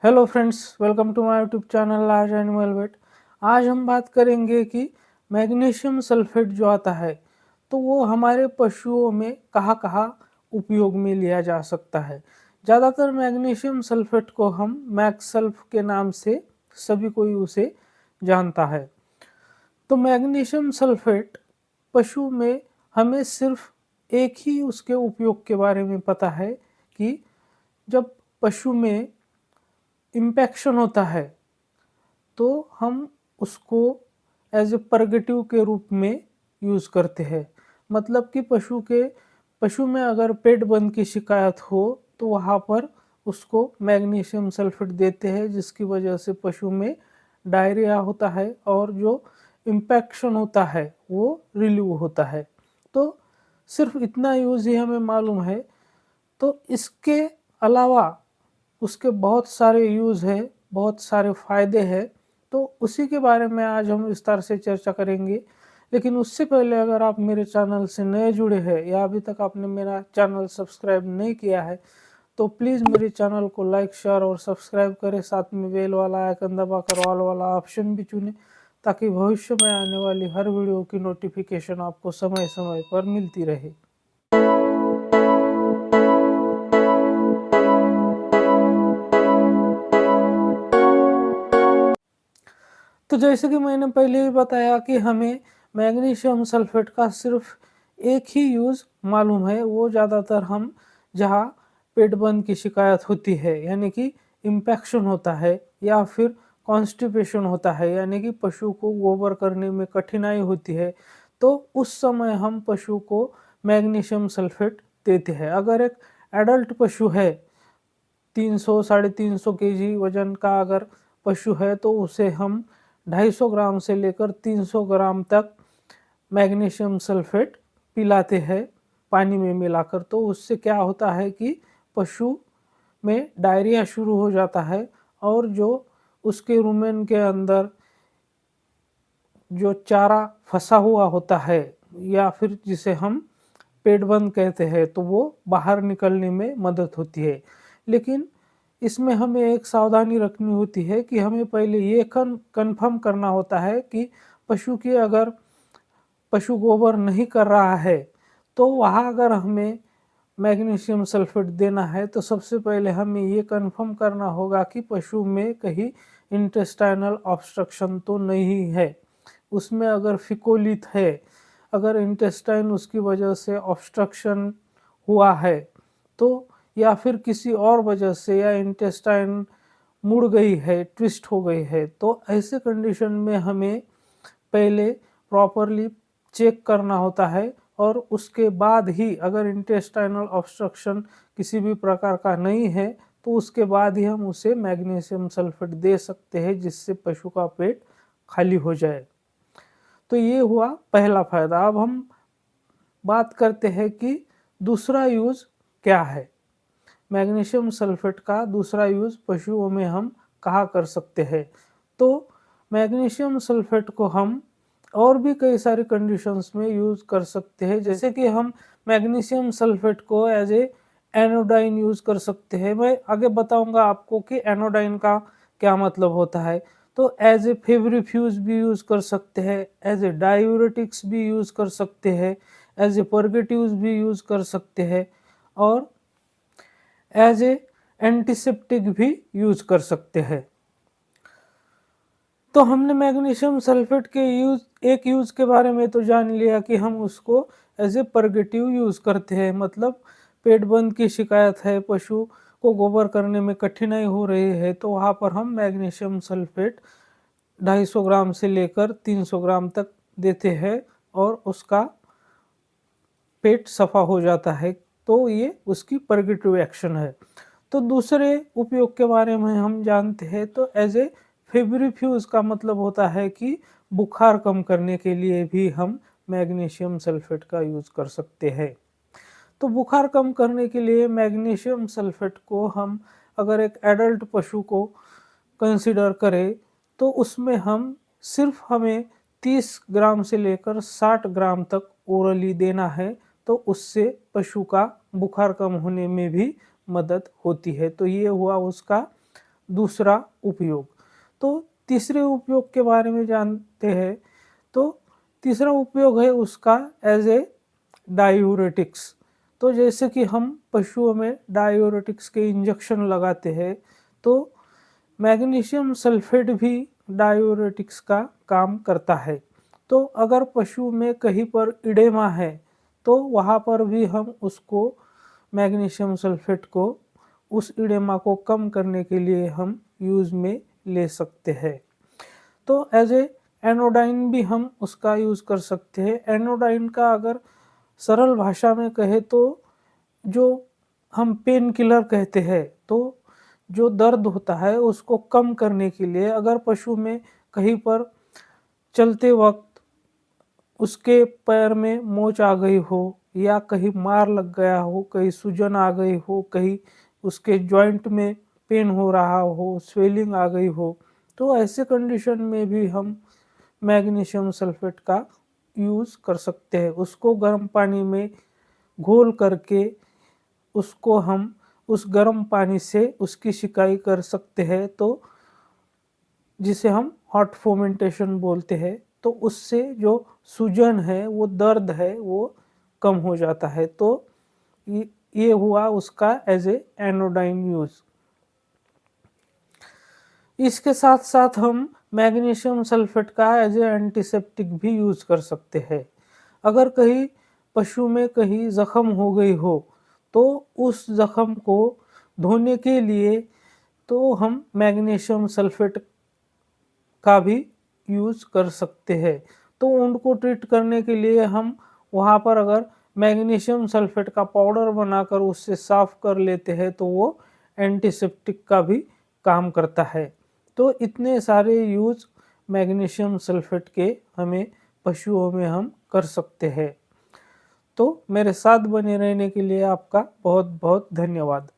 Hello friends, welcome to my YouTube channel large animal vet. आज हम बात करेंगे कि मैग्नीशियम सल्फेट जो आता है तो वो हमारे पशुओं में कहाँ कहाँ उपयोग में लिया जा सकता है। ज़्यादातर मैग्नीशियम सल्फेट को हम मैक्सल्फ के नाम से सभी कोई उसे जानता है। तो मैग्नीशियम सल्फेट पशु में हमें सिर्फ एक ही उसके उपयोग के बारे में पता है कि जब पशु में इम्पैक्शन होता है तो हम उसको एज ए परगेटिव के रूप में यूज़ करते हैं। मतलब कि पशु में अगर पेट बंद की शिकायत हो तो वहाँ पर उसको मैग्नीशियम सल्फेट देते हैं, जिसकी वजह से पशु में डायरिया होता है और जो इम्पैक्शन होता है वो रिलीव होता है। तो सिर्फ इतना यूज़ ही हमें मालूम है। तो इसके अलावा उसके बहुत सारे यूज़ है, बहुत सारे फ़ायदे हैं, तो उसी के बारे में आज हम विस्तार से चर्चा करेंगे। लेकिन उससे पहले अगर आप मेरे चैनल से नए जुड़े हैं या अभी तक आपने मेरा चैनल सब्सक्राइब नहीं किया है तो प्लीज़ मेरे चैनल को लाइक, शेयर और सब्सक्राइब करें। साथ में बेल वाला आइकन दबाकर ऑल वाला ऑप्शन भी चुनें ताकि भविष्य में आने वाली हर वीडियो की नोटिफिकेशन आपको समय समय पर मिलती रहे। तो जैसे कि मैंने पहले ही बताया कि हमें मैग्नीशियम सल्फेट का सिर्फ एक ही यूज़ मालूम है। वो ज़्यादातर हम जहाँ पेट बंद की शिकायत होती है यानी कि इम्पैक्शन होता है या फिर कॉन्स्टिपेशन होता है यानी कि पशु को गोबर करने में कठिनाई होती है, तो उस समय हम पशु को मैग्नीशियम सल्फेट देते हैं। अगर एक एडल्ट पशु है, 300 साढ़े 300 केजी वजन का अगर पशु है तो उसे हम 250 ग्राम से लेकर 300 ग्राम तक मैग्नीशियम सल्फेट पिलाते हैं पानी में मिलाकर। तो उससे क्या होता है कि पशु में डायरिया शुरू हो जाता है और जो उसके रुमेन के अंदर जो चारा फंसा हुआ होता है या फिर जिसे हम पेट बंद कहते हैं तो वो बाहर निकलने में मदद होती है। लेकिन इसमें हमें एक सावधानी रखनी होती है कि हमें पहले ये कन्फर्म करना होता है कि अगर पशु गोबर नहीं कर रहा है तो वहाँ अगर हमें मैग्नीशियम सल्फेट देना है तो सबसे पहले हमें ये कन्फर्म करना होगा कि पशु में कहीं इंटेस्टाइनल ऑब्स्ट्रक्शन तो नहीं है। उसमें अगर फिकोलिथ है, अगर इंटेस्टाइन उसकी वजह से ऑब्स्ट्रक्शन हुआ है तो या फिर किसी और वजह से या इंटेस्टाइन मुड़ गई है, ट्विस्ट हो गई है, तो ऐसे कंडीशन में हमें पहले प्रॉपरली चेक करना होता है और उसके बाद ही अगर इंटेस्टाइनल ऑब्स्ट्रक्शन किसी भी प्रकार का नहीं है तो उसके बाद ही हम उसे मैग्नीशियम सल्फेट दे सकते हैं, जिससे पशु का पेट खाली हो जाए। तो ये हुआ पहला फ़ायदा। अब हम बात करते हैं कि दूसरा यूज़ क्या है। मैग्नीशियम सल्फेट का दूसरा यूज़ पशुओं में हम कहाँ कर सकते हैं। तो मैग्नीशियम सल्फेट को हम और भी कई सारी कंडीशंस में यूज़ कर सकते हैं, जैसे कि हम मैग्नीशियम सल्फेट को एज ए एनोडाइन यूज़ कर सकते हैं। मैं आगे बताऊंगा आपको कि एनोडाइन का क्या मतलब होता है। तो एज ए फेब्रिफ्यूज भी यूज़ कर सकते हैं, एज ए डायूरेटिक्स भी यूज़ कर सकते हैं, एज ए परगेटिव्स भी यूज़ कर सकते हैं और एज ए एंटीसेप्टिक भी यूज़ कर सकते हैं। तो हमने मैग्नीशियम सल्फेट के एक यूज़ के बारे में तो जान लिया कि हम उसको एज ए परगेटिव यूज़ करते हैं। मतलब पेट बंद की शिकायत है, पशु को गोबर करने में कठिनाई हो रही है तो वहाँ पर हम मैग्नीशियम सल्फेट 250 ग्राम से लेकर 300 ग्राम तक देते हैं और उसका पेट सफ़ा हो जाता है। तो ये उसकी परगेटिव एक्शन है। तो दूसरे उपयोग के बारे में हम जानते हैं तो एज ए फेब्रिफ्यूज का मतलब होता है कि बुखार कम करने के लिए भी हम मैग्नीशियम सल्फेट का यूज़ कर सकते हैं। तो बुखार कम करने के लिए मैग्नीशियम सल्फेट को हम अगर एक एडल्ट पशु को कंसीडर करें तो उसमें हम सिर्फ हमें 30 ग्राम से लेकर 60 ग्राम तक ओरली देना है, तो उससे पशु का बुखार कम होने में भी मदद होती है। तो ये हुआ उसका दूसरा उपयोग। तो तीसरे उपयोग के बारे में जानते हैं। तो तीसरा उपयोग है उसका एज ए डायूरेटिक्स। तो जैसे कि हम पशुओं में डायूरेटिक्स के इंजेक्शन लगाते हैं, तो मैग्नीशियम सल्फेट भी डायूरेटिक्स का काम करता है। तो अगर पशु में कहीं पर इडेमा है, तो वहाँ पर भी हम उसको मैग्नीशियम सल्फेट को, उस इडेमा को कम करने के लिए हम यूज़ में ले सकते हैं। तो एज ए एनोडाइन भी हम उसका यूज़ कर सकते हैं। एनोडाइन का अगर सरल भाषा में कहें तो जो हम पेन किलर कहते हैं, तो जो दर्द होता है उसको कम करने के लिए अगर पशु में कहीं पर चलते वक्त उसके पैर में मोच आ गई हो या कहीं मार लग गया हो, कहीं सूजन आ गई हो, कहीं उसके जॉइंट में पेन हो रहा हो, स्वेलिंग आ गई हो, तो ऐसे कंडीशन में भी हम मैग्नीशियम सल्फेट का यूज़ कर सकते हैं। उसको गर्म पानी में घोल करके उसको हम उस गर्म पानी से उसकी सिकाई कर सकते हैं, तो जिसे हम हॉट फोमेंटेशन बोलते हैं। तो उससे जो सूजन है, वो दर्द है, वो कम हो जाता है। तो ये हुआ उसका एज ए एनोडाइन यूज़। इसके साथ साथ हम मैग्नीशियम सल्फेट का एज ए एंटीसेप्टिक भी यूज़ कर सकते हैं। अगर कहीं पशु में कहीं ज़ख्म हो गई हो, तो उस ज़ख्म को धोने के लिए तो हम मैग्नीशियम सल्फेट का भी यूज़ कर सकते हैं। तो उनको ट्रीट करने के लिए हम वहाँ पर अगर मैग्नीशियम सल्फेट का पाउडर बनाकर उससे साफ़ कर लेते हैं, तो वो एंटीसेप्टिक का भी काम करता है। तो इतने सारे यूज़ मैग्नीशियम सल्फेट के हमें पशुओं में हम कर सकते हैं। तो मेरे साथ बने रहने के लिए आपका बहुत बहुत धन्यवाद।